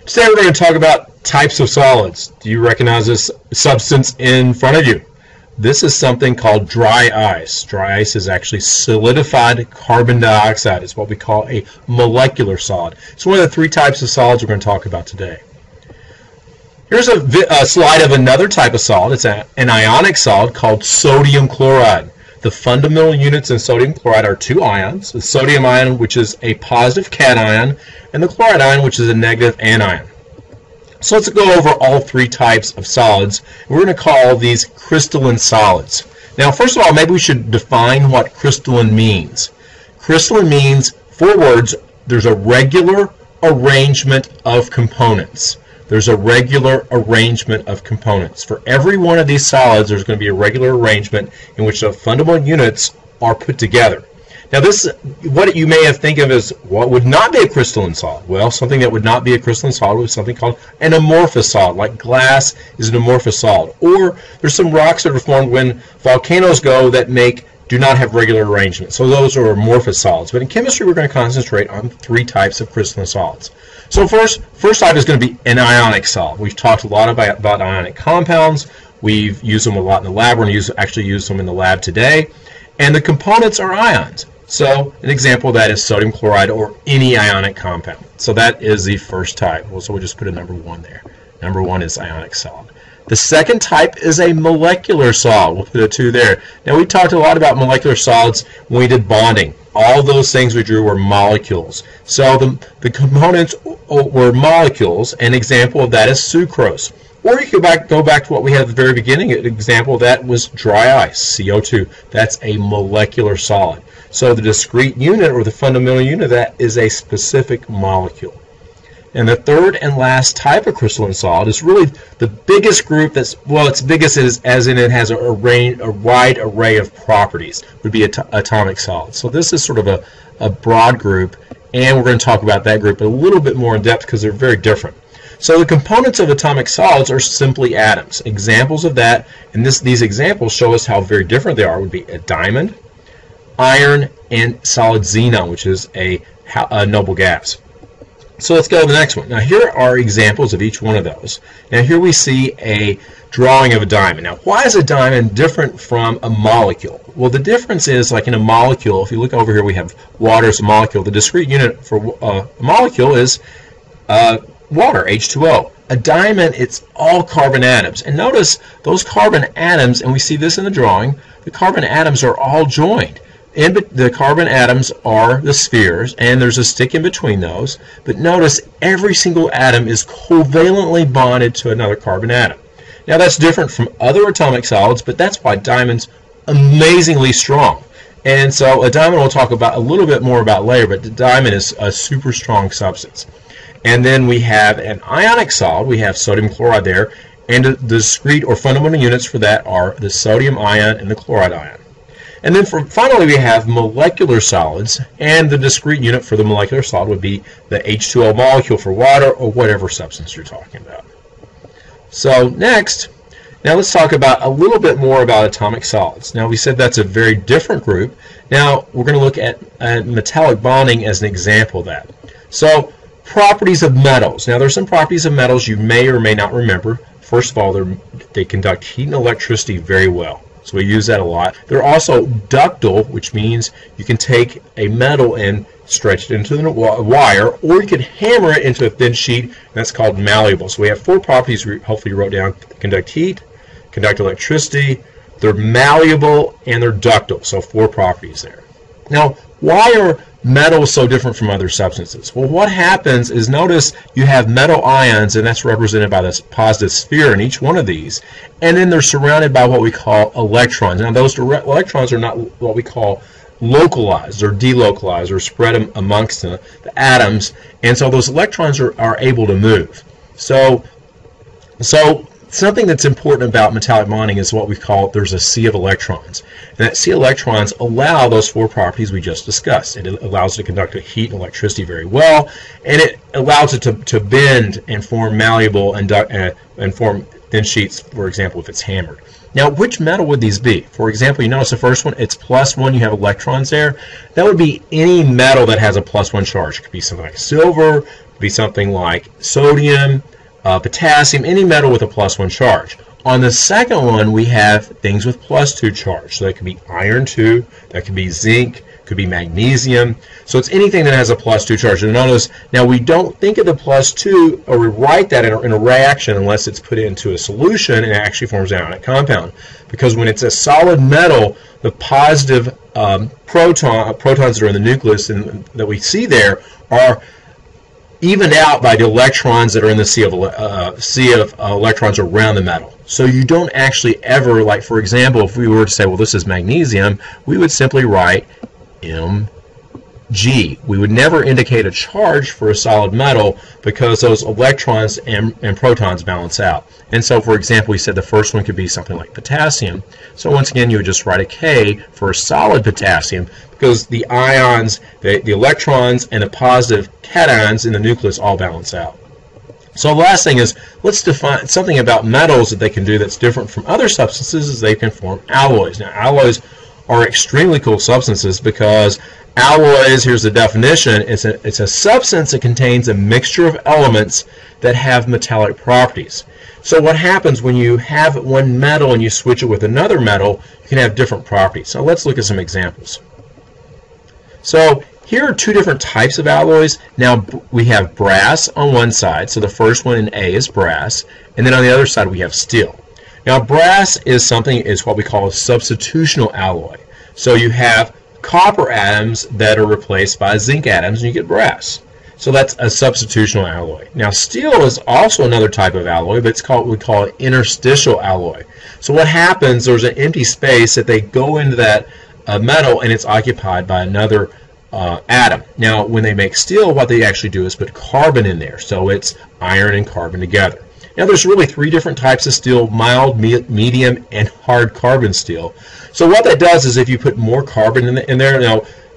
Today we're going to talk about types of solids. Do you recognize this substance in front of you? This is something called dry ice. Dry ice is actually solidified carbon dioxide. It's what we call a molecular solid. It's one of the three types of solids we're going to talk about today. Here's a slide of another type of solid. It's an ionic solid called sodium chloride. The fundamental units in sodium chloride are two ions, the sodium ion, which is a positive cation, and the chloride ion, which is a negative anion. So let's go over all three types of solids. We're going to call these crystalline solids. Now, first of all, maybe we should define what crystalline means. Crystalline means, four words, there's a regular arrangement of components. There's a regular arrangement of components. For every one of these solids, there's going to be a regular arrangement in which the fundamental units are put together. Now, this, what you may have think of as what would not be a crystalline solid. Well, something that would not be a crystalline solid would be something called an amorphous solid, like glass is an amorphous solid. Or there's some rocks that are formed when volcanoes go that do not have regular arrangement. So those are amorphous solids. But in chemistry, we're going to concentrate on three types of crystalline solids. So first type is going to be an ionic solid. We've talked a lot about ionic compounds. We've used them a lot in the lab. We're going to actually use them in the lab today. And the components are ions. So an example of that is sodium chloride or any ionic compound. So that is the first type. So we'll just put a number 1 there. Number 1 is ionic solid. The second type is a molecular solid. We'll put a 2 there. Now, we talked a lot about molecular solids when we did bonding. All those things we drew were molecules. So the components were molecules. An example of that is sucrose. Or you could go back to what we had at the very beginning. An example of that was dry ice, CO2. That's a molecular solid. So the discrete unit or the fundamental unit of that is a specific molecule. And the third and last type of crystalline solid is really the biggest group that's, well, its biggest is as in it has a wide array of properties, would be atomic solids. So this is sort of a broad group, and we're going to talk about that group a little bit more in depth because they're very different. So the components of atomic solids are simply atoms. Examples of that, and these examples show us how very different they are, would be a diamond, iron, and solid xenon, which is a noble gas. So let's go to the next one. Now, here are examples of each one of those. Now, here we see a drawing of a diamond. Now, why is a diamond different from a molecule? Well, the difference is, like in a molecule, if you look over here, we have water as a molecule. The discrete unit for a molecule is water, H2O. A diamond, it's all carbon atoms. And notice those carbon atoms, and we see this in the drawing, the carbon atoms are all joined. And the carbon atoms are the spheres, and there's a stick in between those. But notice every single atom is covalently bonded to another carbon atom. Now, that's different from other atomic solids, but that's why diamond's amazingly strong. And so a diamond we'll talk about a little bit more about later, but the diamond is a super strong substance. And then we have an ionic solid. We have sodium chloride there, and the discrete or fundamental units for that are the sodium ion and the chloride ion. And then finally, we have molecular solids, and the discrete unit for the molecular solid would be the H2O molecule for water or whatever substance you're talking about. So next, now let's talk about a little bit more about atomic solids. Now, we said that's a very different group. Now, we're going to look at metallic bonding as an example of that. So properties of metals. Now, there's some properties of metals you may or may not remember. First of all, they conduct heat and electricity very well. So we use that a lot. They're also ductile, which means you can take a metal and stretch it into the wire, or you can hammer it into a thin sheet, and that's called malleable. So we have 4 properties we hopefully wrote down. Conduct heat, conduct electricity, they're malleable, and they're ductile. So 4 properties there. Now, why are metals so different from other substances? Well, what happens is, notice you have metal ions, and that's represented by this positive sphere in each one of these, and then they're surrounded by what we call electrons. Now, those electrons are not what we call localized or delocalized or spread amongst the atoms, and so those electrons are able to move. So something that's important about metallic bonding is what we call, there's a sea of electrons. And that sea of electrons allow those 4 properties we just discussed. It allows it to conduct heat and electricity very well, and it allows it to bend and form malleable and form thin sheets, for example, if it's hammered. Now, which metal would these be? For example, you notice the first one, it's +1, you have electrons there. That would be any metal that has a +1 charge. It could be something like silver, be something like sodium, potassium, any metal with a +1 charge. On the second one, we have things with +2 charge. So that could be iron 2, that could be zinc, could be magnesium. So it's anything that has a +2 charge. And notice, now we don't think of the +2 or we write that in a reaction unless it's put into a solution and it actually forms an ionic compound. Because when it's a solid metal, the positive protons that are in the nucleus and that we see there are evened out by the electrons that are in the sea of electrons around the metal. So you don't actually ever, like for example, if we were to say, well, this is magnesium, we would simply write Mg. We would never indicate a charge for a solid metal because those electrons and protons balance out. And so, for example, we said the first one could be something like potassium. So once again, you would just write a K for a solid potassium because the ions, the electrons, and the positive cations in the nucleus all balance out. So the last thing is, let's define something about metals that they can do that's different from other substances is they can form alloys. Now, alloys are extremely cool substances because alloys, here's the definition, it's a substance that contains a mixture of elements that have metallic properties. So what happens when you have one metal and you switch it with another metal, you can have different properties. So let's look at some examples. So here are two different types of alloys. Now we have brass on one side, so the first one in A is brass, and then on the other side we have steel. Now brass is what we call a substitutional alloy. So you have copper atoms that are replaced by zinc atoms and you get brass. So that's a substitutional alloy. Now steel is also another type of alloy, but we call it interstitial alloy. So what happens, there's an empty space that they go into that metal and it's occupied by another atom. Now when they make steel, what they actually do is put carbon in there. So it's iron and carbon together. Now there's really three different types of steel: mild, medium, and hard carbon steel. So what that does is if you put more carbon in there,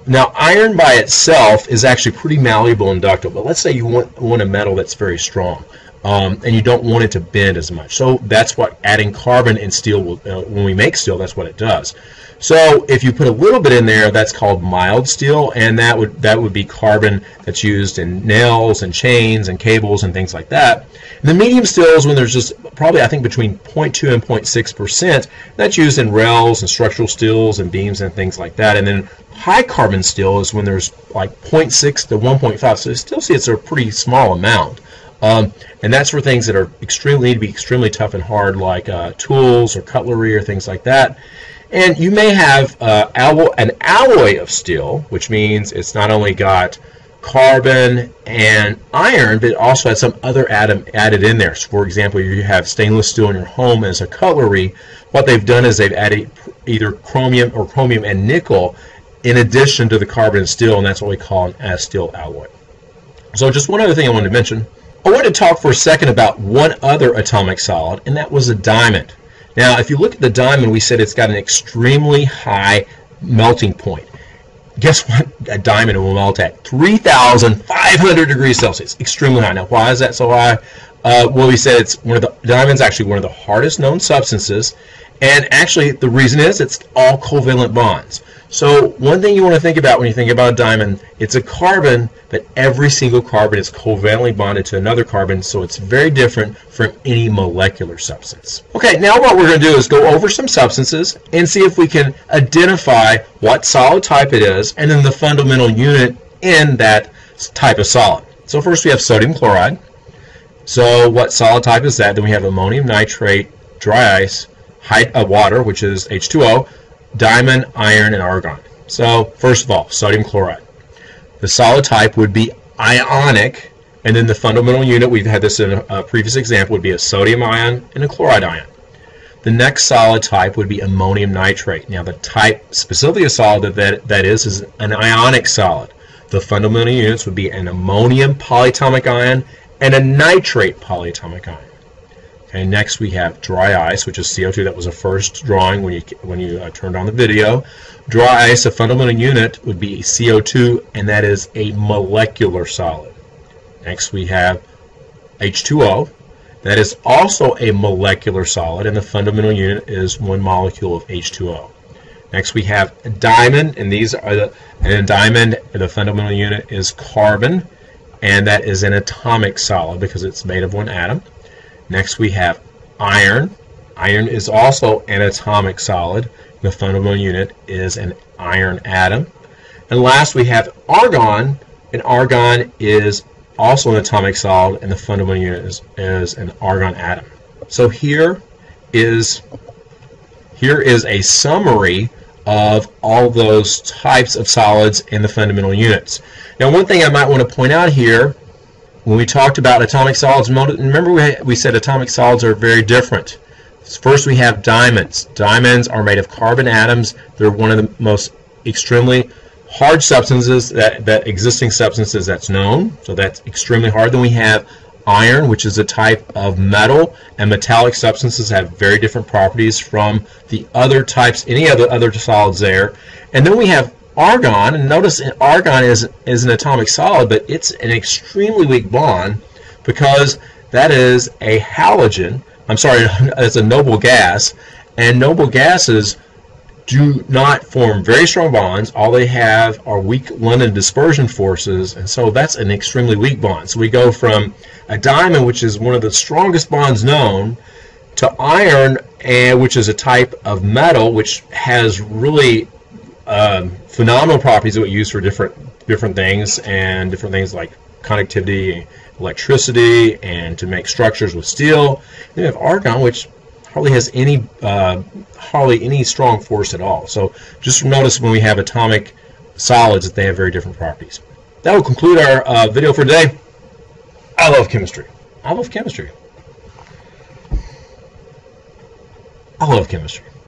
now iron by itself is actually pretty malleable and ductile, but let's say you want a metal that's very strong and you don't want it to bend as much. So that's what adding carbon in steel will, when we make steel, that's what it does. So if you put a little bit in there, that's called mild steel, and that would be carbon that's used in nails and chains and cables and things like that. And the medium steel is when there's just probably, I think, between 0.2 and 0.6%. That's used in rails and structural steels and beams and things like that. And then high carbon steel is when there's like 0.6 to 1.5. So you still see it's a pretty small amount. And that's for things that are need to be extremely tough and hard, like tools or cutlery or things like that. And you may have an alloy of steel, which means it's not only got carbon and iron, but it also has some other atom added in there. So for example, you have stainless steel in your home as a cutlery. What they've done is they've added either chromium and nickel in addition to the carbon and steel, and that's what we call an A-steel alloy. So just one other thing I wanted to mention. I wanted to talk for a second about one other atomic solid, and that was a diamond. Now, if you look at the diamond, we said it's got an extremely high melting point. Guess what a diamond will melt at? 3,500 degrees Celsius. Extremely high. Now, why is that so high? Well, we said diamond's actually one of the hardest known substances, and actually the reason is it's all covalent bonds. So one thing you want to think about when you think about a diamond, it's a carbon, but every single carbon is covalently bonded to another carbon, so it's very different from any molecular substance. Okay, now what we're going to do is go over some substances and see if we can identify what solid type it is and then the fundamental unit in that type of solid. So first we have sodium chloride. So what solid type is that? Then we have ammonium nitrate, dry ice, water, which is H2O, diamond, iron, and argon. So first of all, sodium chloride. The solid type would be ionic, and then the fundamental unit, we've had this in a previous example, would be a sodium ion and a chloride ion. The next solid type would be ammonium nitrate. Now the type specifically of solid that is an ionic solid. The fundamental units would be an ammonium polyatomic ion and a nitrate polyatomic ion. Okay, next we have dry ice, which is CO2. That was the first drawing when you turned on the video. Dry ice, a fundamental unit, would be CO2, and that is a molecular solid. Next we have H2O. That is also a molecular solid, and the fundamental unit is one molecule of H2O. Next we have diamond, and diamond, the fundamental unit is carbon. and that is an atomic solid because it's made of one atom. Next we have iron. Iron is also an atomic solid. The fundamental unit is an iron atom. And last we have argon, and argon is also an atomic solid, and the fundamental unit is an argon atom. So here is a summary of all those types of solids in the fundamental units. Now, one thing I might want to point out here, when we talked about atomic solids, remember we said atomic solids are very different. First, we have diamonds. Diamonds are made of carbon atoms. They're one of the most extremely hard substances, that existing substances that's known. So that's extremely hard. Then we have iron, which is a type of metal, and metallic substances have very different properties from the other types, any other solids there. And then we have argon, and notice argon is an atomic solid, but it's an extremely weak bond because that is a halogen. I'm sorry, it's a noble gas, and noble gases do not form very strong bonds. All they have are weak London dispersion forces, and so that's an extremely weak bond. So we go from a diamond, which is one of the strongest bonds known, to iron, which is a type of metal which has really phenomenal properties that we use for different things, and different things like conductivity, electricity, and to make structures with steel. Then we have argon, which hardly has any strong force at all. So just notice when we have atomic solids that they have very different properties. That will conclude our video for today. I love chemistry. I love chemistry. I love chemistry.